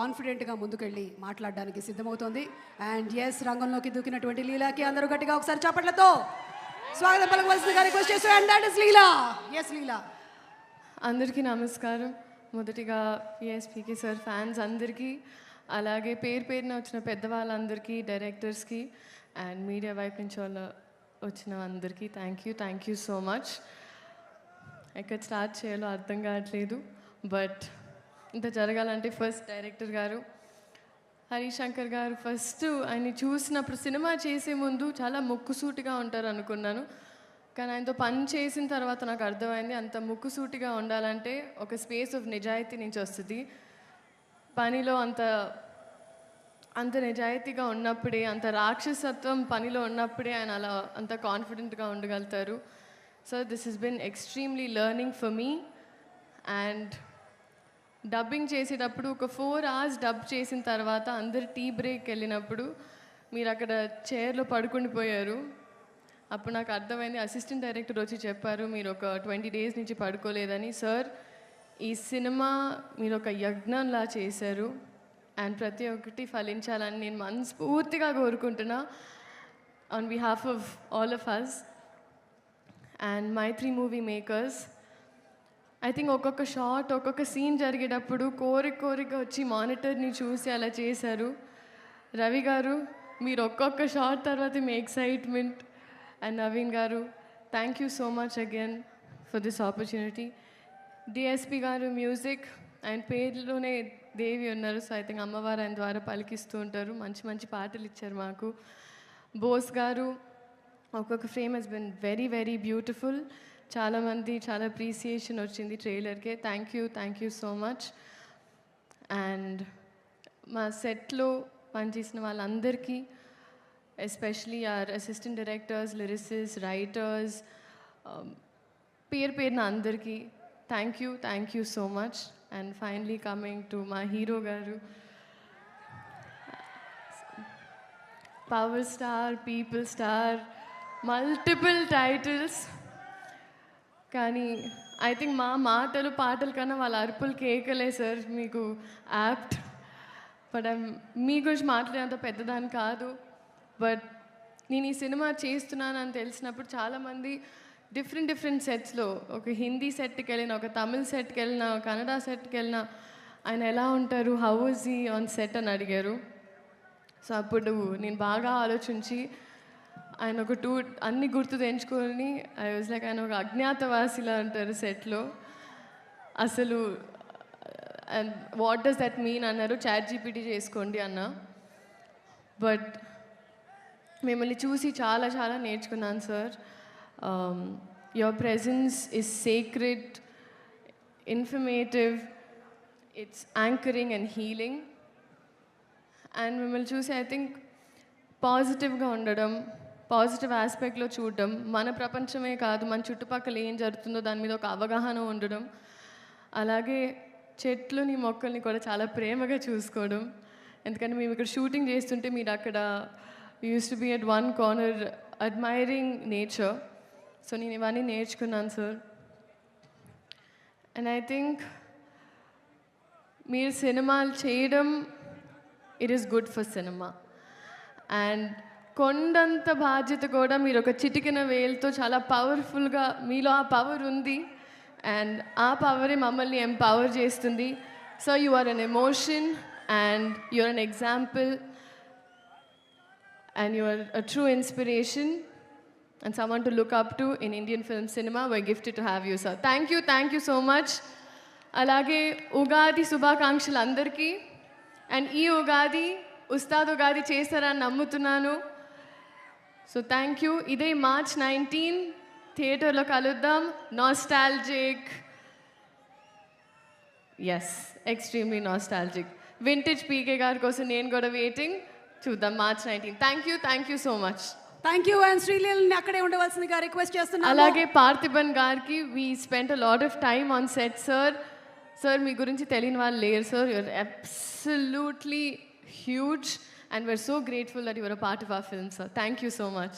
కాన్ఫిడెంట్గా ముందుకెళ్ళి మాట్లాడడానికి సిద్ధమవుతోంది. అండ్ ఎస్, రంగంలోకి దూకినటువంటి లీలాకి అందరూ గట్టిగా ఒకసారి చప్పట్లతో స్వాగతం పలకవలసిందిగా రిక్వెస్ట్ చేస్తారు. And that is Leela. Yes Leela. అందరికీ నమస్కారం. మొదటిగా పిఎస్పీకే సార్ ఫ్యాన్స్ అందరికీ, అలాగే పేరు పేరున వచ్చిన పెద్దవాళ్ళందరికీ, డైరెక్టర్స్కి అండ్ మీడియా వైపు నుంచి వచ్చిన అందరికీ థ్యాంక్ యూ సో మచ్. ఎక్కడ స్టార్ట్ చేయాలో అర్థం కావట్లేదు. బట్ ఇంత జరగాలంటే ఫస్ట్ డైరెక్టర్ గారు హరిశంకర్ గారు, ఫస్ట్ ఆయన్ని చూసినప్పుడు సినిమా చేసే ముందు చాలా ముక్కుసూటిగా ఉంటారు అనుకున్నాను. కానీ ఆయనతో పని చేసిన తర్వాత నాకు అర్థమైంది అంత ముక్కుసూటిగా ఉండాలంటే ఒక స్పేస్ ఆఫ్ నిజాయితీ నుంచి వస్తుంది. పనిలో అంత నిజాయితీగా ఉన్నప్పుడే, అంత రాక్షసత్వం పనిలో ఉన్నప్పుడే ఆయన అలా అంత కాన్ఫిడెంట్గా ఉండగలుగుతారు. So this has been extremely learning for me. And dubbing చేసేటప్పుడు ఒక 4 hours డబ్ చేసిన తర్వాత అందరు టీ బ్రేక్ వెళ్ళినప్పుడు మీరు అక్కడ చైర్లో పడుకుండిపోయారు. అప్పుడు నాకు అర్థమైంది. అసిస్టెంట్ డైరెక్టర్ వచ్చి చెప్పారు, మీరు ఒక 20 days నుంచి పడుకోలేదని. సార్, ఈ సినిమా మీరు ఒక యజ్ఞంలా చేశారు అండ్ ప్రతి ఒక్కటి ఫలించాలని నేను మనస్ఫూర్తిగా కోరుకుంటున్నా on behalf of all of us and Maitri movie makers. I think ఒక్కొక్క షాట్, ఒక్కొక్క సీన్ జరిగేటప్పుడు కోరిక వచ్చి మానిటర్ని చూసి అలా చేశారు. రవి గారు, మీరు ఒక్కొక్క షాట్ తర్వాత మీ ఎక్సైట్మెంట్. అండ్ నవీన్ గారు, thank you so much again for this opportunity. DSP గారు మ్యూజిక్, ఆయన పేరులోనే దేవి ఉన్నారు. సో ఐ థింక్ అమ్మవారు ఆయన ద్వారా పలికిస్తూ ఉంటారు. మంచి మంచి పాటలు ఇచ్చారు మాకు. బోస్ గారు, ఒక్కొక్క frame has been very very beautiful. చాలామంది చాలా అప్రిసియేషన్ వచ్చింది ట్రైలర్కే. Thank you so much. And మా సెట్లో పనిచేసిన వాళ్ళందరికీ, especially our assistant directors, lyricist, writers, పేరున అందరికీ thank you so much. And finally coming to మా hero garu, power star, people star, multiple titles. కానీ ఐ థింక్ మా మాటలు పాటల కన్నా వాళ్ళ అరుపులు కేకలే సార్ మీకు యాప్ట్. బట్ మీ గురించి మాట్లాడేంత పెద్దదాన్ని కాదు. బట్ నేను ఈ సినిమా చేస్తున్నానని తెలిసినప్పుడు చాలామంది డిఫరెంట్ సెట్స్లో, ఒక హిందీ సెట్కి వెళ్ళిన, ఒక తమిళ్ సెట్కి వెళ్ళిన, ఒక కన్నడ సెట్కి వెళ్ళిన, ఆయన ఎలా ఉంటారు, how is he on set అని అడిగారు. సో అప్పుడు నేను బాగా ఆలోచించి ఆయన ఒక అన్ని గుర్తు తెంచుకొని ఐ వాజ్ లైక్, ఆయన ఒక అజ్ఞాతవాసిలా ఉంటారు సెట్లో. అసలు and what does that mean అన్నారు. ChatGPT చేసుకోండి అన్న. బట్ మిమ్మల్ని చూసి చాలా నేర్చుకున్నాను sir. Your presence is sacred, informative, it's anchoring and healing. And మిమ్మల్ని చూసి ఐ థింక్ పాజిటివ్గా ఉండడం, పాజిటివ్ ఆస్పెక్ట్లో చూడడం, మన ప్రపంచమే కాదు మన చుట్టుపక్కల ఏం జరుగుతుందో దాని మీద ఒక అవగాహన ఉండడం, అలాగే చెట్లని మొక్కల్ని కూడా చాలా ప్రేమగా చూసుకోవడం. ఎందుకంటే మేము ఇక్కడ షూటింగ్ చేస్తుంటే మీరు అక్కడ use to be at one corner admiring nature. So నేను ఇవన్నీ నేర్చుకున్నాను సార్. అండ్ ఐ థింక్ మీరు సినిమాలు చేయడం, it is good for cinema. And కొండంత బాధ్యత కూడా మీరు ఒక చిటికిన వేలుతో చాలా పవర్ఫుల్గా, మీలో ఆ పవర్ ఉంది అండ్ ఆ పవరే మమ్మల్ని ఎంపవర్ చేస్తుంది. So you are an emotion and you are an example and you are a true inspiration and someone to look up to in Indian film cinema. We're gifted to have you, sir. Thank you so much. అలాగే ఉగాది శుభాకాంక్షలు అందరికీ. And ఈ ఉగాది ఉస్తాద్ ఉగాది చేస్తారని నమ్ముతున్నాను. So thank you. ఇదే March 19 థియేటర్లో కలుద్దాం. Nostalgic, yes, extremely nostalgic. Vintage PK garu కోసం నేను కూడా వెయిటింగ్. చూద్దాం March 19. Thank you so much. Thank you. And శ్రీలీలని అక్కడే ఉండవలసిందిగా రిక్వెస్ట్ చేస్తున్నాను. అలాగే పార్థిబన్ గారికి, we spent a lot of time on set sir. Sir మీ గురించి తెలియని వాళ్ళు లేరు sir. You're absolutely huge and we're so grateful that your a part of hour film sir. Thank you so much.